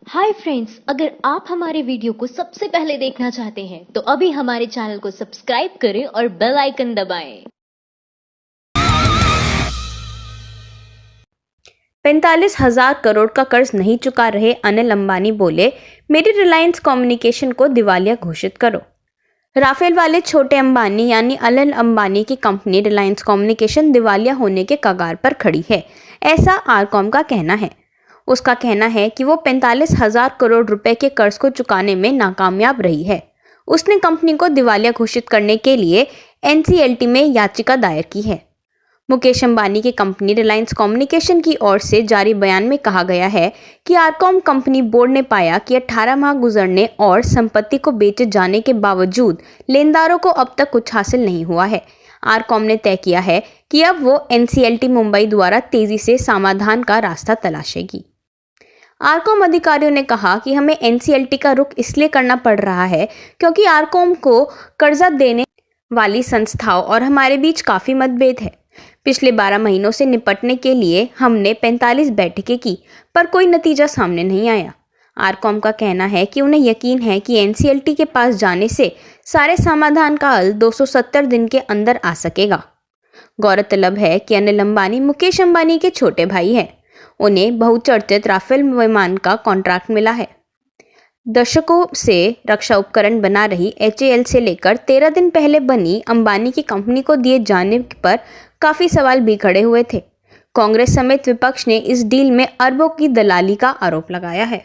Hi friends, अगर आप हमारे वीडियो को सबसे पहले देखना चाहते हैं तो अभी हमारे चैनल को सब्सक्राइब करें और बेल आइकन दबाएं। 45,000 करोड़ का कर्ज नहीं चुका रहे अनिल अंबानी बोले, मेरी रिलायंस कम्युनिकेशन को दिवालिया घोषित करो। राफेल वाले छोटे अंबानी यानी अनिल अंबानी की कंपनी रिलायंस कम्युनिकेशन दिवालिया होने के कगार पर खड़ी है, ऐसा आरकॉम का कहना है। उसका कहना है कि वो 45,000 करोड़ रुपए के कर्ज को चुकाने में नाकामयाब रही है। उसने कंपनी को दिवालिया घोषित करने के लिए एनसीएलटी में याचिका दायर की है। मुकेश अंबानी की कंपनी रिलायंस कम्युनिकेशन की ओर से जारी बयान में कहा गया है कि आरकॉम कंपनी बोर्ड ने पाया कि 18 माह गुजरने और संपत्ति को बेचे जाने के बावजूद लेनदारों को अब तक कुछ हासिल नहीं हुआ है। आरकॉम ने तय किया है कि अब वो एनसीएलटी मुंबई द्वारा तेजी से समाधान का रास्ता तलाशेगी। आरकॉम अधिकारियों ने कहा कि हमें एनसीएलटी का रुख इसलिए करना पड़ रहा है क्योंकि आरकॉम को कर्जा देने वाली संस्थाओं और हमारे बीच काफ़ी मतभेद है। पिछले 12 महीनों से निपटने के लिए हमने 45 बैठकें की, पर कोई नतीजा सामने नहीं आया। आरकॉम का कहना है कि उन्हें यकीन है कि एनसीएलटी के पास जाने से सारे समाधान का हल 270 दिन के अंदर आ सकेगा। गौरतलब है कि अनिल अंबानी मुकेश अंबानी के छोटे भाई हैं। उन्हें बहुचर्चित राफेल विमान का कॉन्ट्रैक्ट मिला है। दशकों से रक्षा उपकरण बना रही एचएएल से लेकर 13 दिन पहले बनी अंबानी की कंपनी को दिए जाने पर काफी सवाल भी खड़े हुए थे। कांग्रेस समेत विपक्ष ने इस डील में अरबों की दलाली का आरोप लगाया है।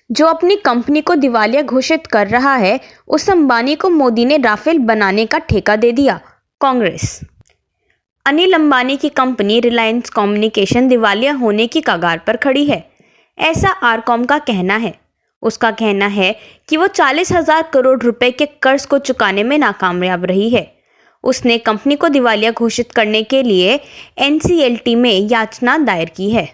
जो अपनी कंपनी को दिवालिया घोषित कर रहा है, उस अंबानी को मोदी ने राफेल बनाने का ठेका दे दिया। कांग्रेस। अनिल अंबानी की कंपनी रिलायंस कम्युनिकेशन दिवालिया होने की कगार पर खड़ी है, ऐसा आरकॉम का कहना है। उसका कहना है कि वो 40,000 करोड़ रुपए के कर्ज को चुकाने में नाकामयाब रही है। उसने कंपनी को दिवालिया घोषित करने के लिए एनसीएलटी में याचना दायर की है।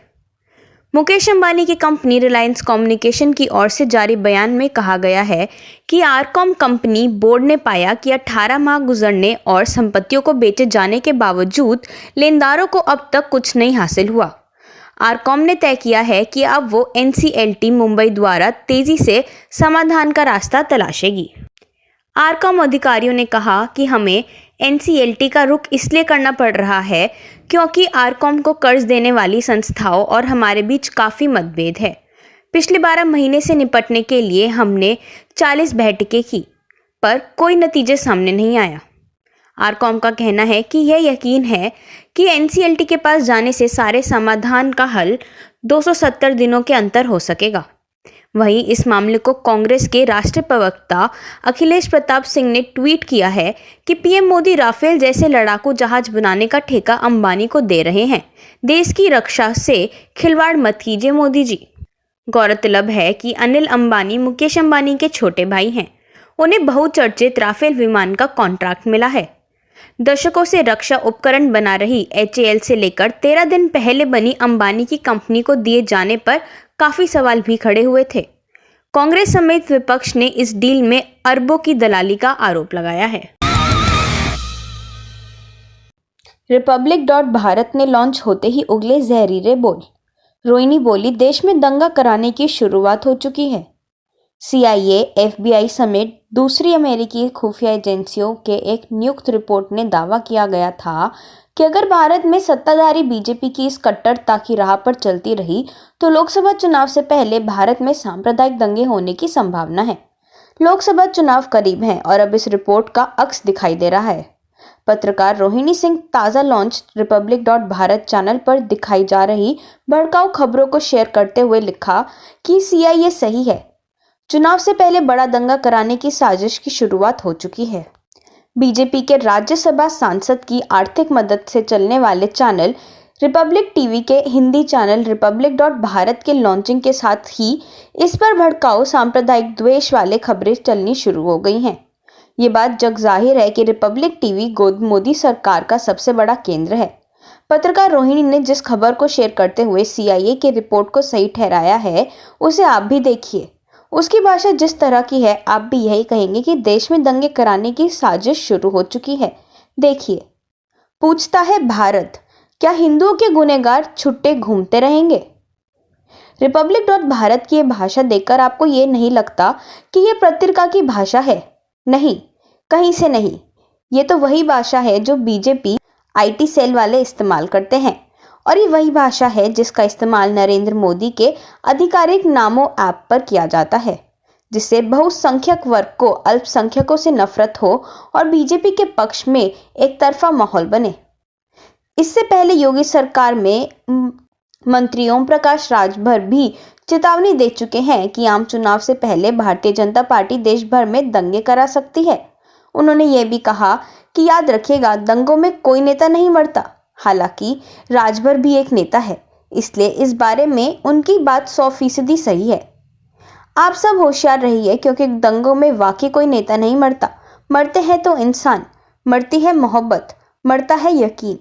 मुकेश अंबानी की कंपनी रिलायंस कम्युनिकेशन की ओर से जारी बयान में कहा गया है कि आरकॉम कंपनी बोर्ड ने पाया कि 18 माह गुजरने और संपत्तियों को बेचे जाने के बावजूद लेनदारों को अब तक कुछ नहीं हासिल हुआ। आरकॉम ने तय किया है कि अब वो एनसीएलटी मुंबई द्वारा तेजी से समाधान का रास्ता तलाशेगी। आरकॉम अधिकारियों ने कहा कि हमें एनसीएलटी का रुख इसलिए करना पड़ रहा है क्योंकि आरकॉम को कर्ज देने वाली संस्थाओं और हमारे बीच काफ़ी मतभेद है। पिछले 12 महीने से निपटने के लिए हमने 40 बैठकें की, पर कोई नतीजे सामने नहीं आया। आरकॉम का कहना है कि यह यकीन है कि एनसीएलटी के पास जाने से सारे समाधान का हल 270 दिनों के अंदर हो सकेगा। वहीं इस मामले को कांग्रेस के राष्ट्रीय प्रवक्ता अखिलेश प्रताप सिंह ने ट्वीट किया है कि पीएम मोदी राफेल जैसे लड़ाकू जहाज बनाने का ठेका अंबानी को दे रहे हैं। देश की रक्षा से खिलवाड़ मत कीजिए मोदी जी। गौरतलब है कि अनिल अंबानी मुकेश अंबानी के छोटे भाई हैं। उन्हें बहुचर्चित राफेल विमान का कॉन्ट्रैक्ट मिला है। दशकों से रक्षा उपकरण बना रही एचएएल से लेकर 13 दिन पहले बनी अंबानी की कंपनी को दिए जाने पर काफी सवाल भी खड़े हुए थे। कांग्रेस समेत विपक्ष ने इस डील में अरबों की दलाली का आरोप लगाया है। रिपब्लिक.भारत ने लॉन्च होते ही उगले जहरीले बोल। रोहिणी बोली, देश में दंगा कराने की शुरुआत हो चुकी है। CIA, FBI समेत दूसरी अमेरिकी खुफिया एजेंसियों के एक नियुक्त रिपोर्ट ने दावा किया गया था कि अगर भारत में सत्ताधारी बीजेपी की इस कट्टरता की राह पर चलती रही तो लोकसभा चुनाव से पहले भारत में सांप्रदायिक दंगे होने की संभावना है। लोकसभा चुनाव करीब हैं और अब इस रिपोर्ट का अक्स दिखाई दे रहा है। पत्रकार रोहिणी सिंह ताज़ा लॉन्च रिपब्लिक.भारत चैनल पर दिखाई जा रही भड़काऊ खबरों को शेयर करते हुए लिखा कि CIA सही है, चुनाव से पहले बड़ा दंगा कराने की साजिश की शुरुआत हो चुकी है। बीजेपी के राज्यसभा सांसद की आर्थिक मदद से चलने वाले चैनल रिपब्लिक टीवी के हिंदी चैनल रिपब्लिक.भारत के लॉन्चिंग के साथ ही इस पर भड़काऊ सांप्रदायिक द्वेष वाले खबरें चलनी शुरू हो गई हैं। ये बात जग जाहिर है कि रिपब्लिक टीवी मोदी सरकार का सबसे बड़ा केंद्र है। पत्रकार रोहिणी ने जिस खबर को शेयर करते हुए CIA की रिपोर्ट को सही ठहराया है, उसे आप भी देखिए। उसकी भाषा जिस तरह की है, आप भी यही कहेंगे कि देश में दंगे कराने की साजिश शुरू हो चुकी है। देखिए, पूछता है भारत, क्या हिंदुओं के गुनहगार छुट्टे घूमते रहेंगे? Republic.भारत की ये भाषा देखकर आपको ये नहीं लगता कि ये पत्रिका की भाषा है? नहीं, कहीं से नहीं। ये तो वही भाषा है जो बीजेपी IT सेल वाले इस्तेमाल करते हैं, और ये वही भाषा है जिसका इस्तेमाल नरेंद्र मोदी के आधिकारिक नामो ऐप पर किया जाता है, जिससे बहुसंख्यक वर्ग को अल्पसंख्यकों से नफरत हो और बीजेपी के पक्ष में एक तरफा माहौल बने। इससे पहले योगी सरकार में मंत्री ओम प्रकाश राजभर भी चेतावनी दे चुके हैं कि आम चुनाव से पहले भारतीय जनता पार्टी देश भर में दंगे करा सकती है। उन्होंने ये भी कहा कि याद रखिएगा, दंगों में कोई नेता नहीं मरता। हालांकि राजभर भी एक नेता है, इसलिए इस बारे में उनकी बात 100% सही है। आप सब होशियार रहिए, क्योंकि दंगों में वाकई कोई नेता नहीं मरता। मरते हैं तो इंसान, मरती है मोहब्बत, मरता है यकीन।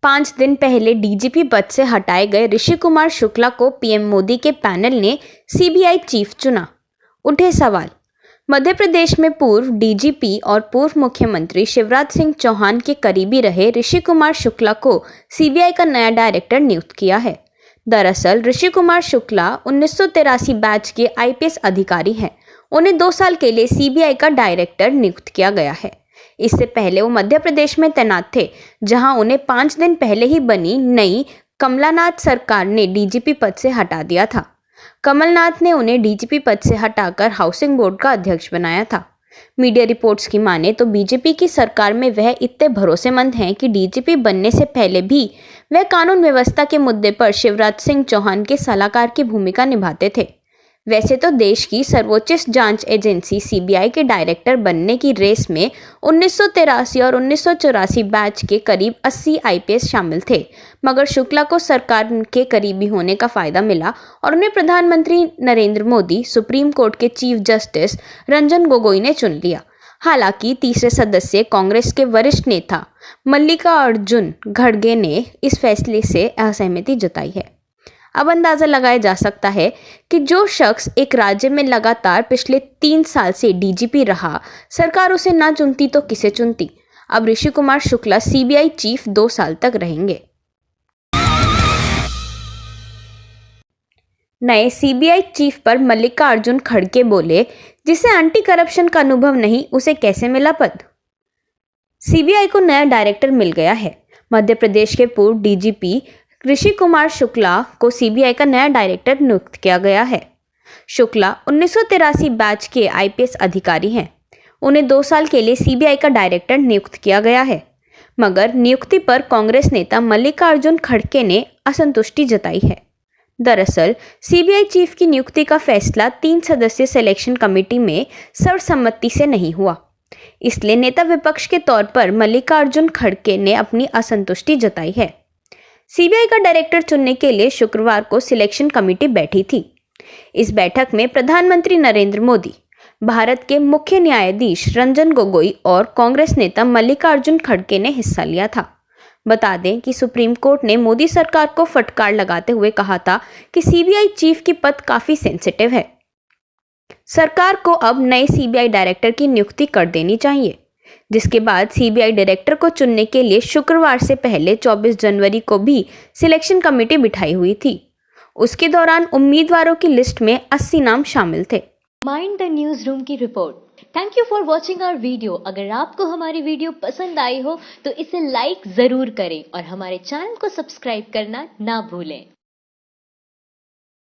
5 दिन पहले डीजीपी पद से हटाए गए ऋषि कुमार शुक्ला को पीएम मोदी के पैनल ने सीबीआई चीफ चुना। उठे सवाल। मध्य प्रदेश में पूर्व डीजीपी और पूर्व मुख्यमंत्री शिवराज सिंह चौहान के करीबी रहे ऋषि कुमार शुक्ला को सीबीआई का नया डायरेक्टर नियुक्त किया है। दरअसल ऋषि कुमार शुक्ला 1983 बैच के आईपीएस अधिकारी हैं। उन्हें 2 साल के लिए सीबीआई का डायरेक्टर नियुक्त किया गया है। इससे पहले वो मध्य प्रदेश में तैनात थे, जहां उन्हें 5 दिन पहले ही बनी नई कमलनाथ सरकार ने डीजीपी पद से हटा दिया था। कमलनाथ ने उन्हें डीजीपी पद से हटाकर हाउसिंग बोर्ड का अध्यक्ष बनाया था। मीडिया रिपोर्ट्स की माने तो बीजेपी की सरकार में वह इतने भरोसेमंद हैं कि डीजीपी बनने से पहले भी वह कानून व्यवस्था के मुद्दे पर शिवराज सिंह चौहान के सलाहकार की भूमिका निभाते थे। वैसे तो देश की सर्वोच्च जांच एजेंसी सीबीआई के डायरेक्टर बनने की रेस में 1983 और 1984 बैच के करीब 80 आईपीएस शामिल थे, मगर शुक्ला को सरकार के करीबी होने का फायदा मिला और उन्हें प्रधानमंत्री नरेंद्र मोदी, सुप्रीम कोर्ट के चीफ जस्टिस रंजन गोगोई ने चुन लिया। हालांकि तीसरे सदस्य कांग्रेस के वरिष्ठ नेता मल्लिकार्जुन खड़गे ने इस फैसले से असहमति जताई है। अब अंदाजा लगाया जा सकता है कि जो शख्स एक राज्य में लगातार पिछले 3 साल से डीजीपी रहा, सरकार उसे ना चुनती तो किसे चुनती। अब ऋषि कुमार शुक्ला सीबीआई चीफ 2 साल तक रहेंगे। नए सीबीआई चीफ पर मल्लिकार्जुन खड़गे बोले, जिसे एंटी करप्शन का अनुभव नहीं, उसे कैसे मिला पद? सीबीआई को नया डायरेक्टर मिल गया है। मध्य प्रदेश के पूर्व डीजीपी ऋषि कुमार शुक्ला को सीबीआई का नया डायरेक्टर नियुक्त किया गया है। शुक्ला 1983 बैच के आईपीएस अधिकारी हैं। उन्हें 2 साल के लिए सीबीआई का डायरेक्टर नियुक्त किया गया है, मगर नियुक्ति पर कांग्रेस नेता मल्लिकार्जुन खड़गे ने असंतुष्टि जताई है। दरअसल सीबीआई चीफ की नियुक्ति का फैसला 3 सदस्यीय सिलेक्शन कमेटी में सर्वसम्मति से नहीं हुआ। इसलिए नेता विपक्ष के तौर पर मल्लिकार्जुन खड़गे ने अपनी असंतुष्टि जताई है। सीबीआई का डायरेक्टर चुनने के लिए शुक्रवार को सिलेक्शन कमेटी बैठी थी। इस बैठक में प्रधानमंत्री नरेंद्र मोदी, भारत के मुख्य न्यायाधीश रंजन गोगोई और कांग्रेस नेता मल्लिकार्जुन खड़गे ने हिस्सा लिया था। बता दें कि सुप्रीम कोर्ट ने मोदी सरकार को फटकार लगाते हुए कहा था कि सीबीआई चीफ की पद काफी सेंसिटिव है। सरकार को अब नए सीबीआई डायरेक्टर की नियुक्ति कर देनी चाहिए, जिसके बाद सीबीआई डायरेक्टर को चुनने के लिए शुक्रवार से पहले 24 जनवरी को भी सिलेक्शन कमेटी बिठाई हुई थी। उसके दौरान उम्मीदवारों की लिस्ट में 80 नाम शामिल थे। माइंड द न्यूज रूम की रिपोर्ट। Thank you for watching our video. अगर आपको हमारी वीडियो पसंद आई हो तो इसे लाइक जरूर करें और हमारे चैनल को सब्सक्राइब करना ना भूलें।